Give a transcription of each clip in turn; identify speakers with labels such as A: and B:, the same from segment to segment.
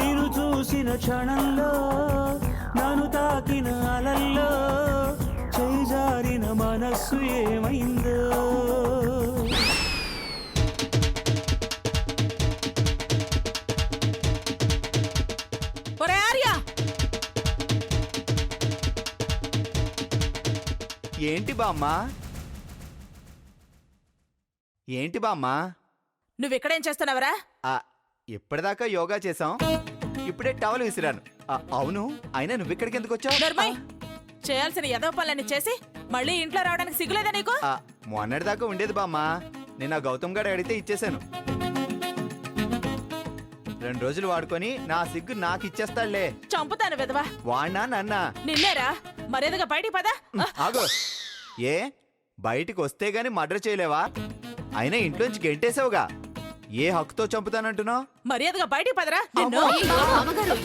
A: నిన్ను చూసిన క్షణంలో నన్ను తాకిన అలల్లో చేజారిన మనస్సు ఏమైందో.
B: ఏంటి బామ్మా? ఏంటి బామ్మా?
C: నువ్వెక్కడేం చేస్తున్నావరా?
B: ఇప్పటిదాకా యోగా చేసాం, ఇప్పుడే టవల్ విసిరాను. అవును, అయినా నువ్వెక్కడికి ఎందుకు వచ్చావు?
C: చేయాల్సిన ఎదవ పనులన్నీ చేసి మళ్ళీ ఇంట్లో రావడానికి సిగ్గులేదా నీకు?
B: మొన్నటిదాకా ఉండేది బామ్మా, నేను ఆ గౌతమ్ గారు అడిగితే ఇచ్చేసాను. 2 రోజులు వాడుకొని నా సిగ్గు నాకు ఇచ్చేస్తాడులే.
C: చంపుతాను విధవా.
B: వాడినా నన్నా?
C: నిన్నేరా. మర్యాదగా బయటికి పదా.
B: ఆగో, ఏ బయటికి వస్తే గాని మర్డర్ చేయలేవా? అయినా ఇంట్లోంచి గెంటేసావుగా, ఏ హక్కుతో చంపుతానంటున్నావు?
C: మర్యాదగా బయటికి పదరా.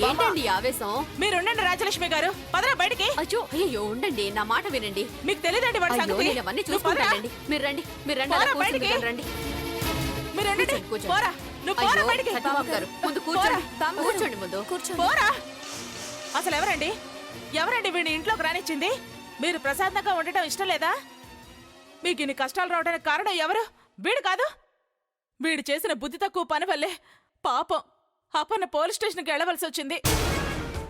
D: ఏంటండి ఆవేశం?
C: మీరుండండి రాజలక్ష్మి గారు, పదరా బయటికి.
D: అయ్యో ఉండండి, నా మాట వినండి.
C: మీకు తెలియదండి వాడి సంగతి.
D: అవన్నీ చూసుకుంటానండి. మీరు రండి, మీరు రండి, అలా
C: బయటికి
D: రండి.
C: మీరు రండి. పోరా, నువ్వు పోరా బయటికి.
D: గారు ముందు కూర్చోండి, కూర్చోండి, ముందు కూర్చోండి.
C: పోరా. అసలు ఎవరండి వీడిని ఇంట్లోకి రానిచ్చింది? మీరు ప్రశాంతంగా ఉండటం ఇష్టం లేదా? మీకు ఇన్ని కష్టాలు రావడానికి కారణం ఎవరు? వీడు కాదు. వీడు చేసిన బుద్ధి తక్కువ పని వల్లే పాపం అపన్న పోలీస్ స్టేషన్కి వెళ్ళవలసి వచ్చింది.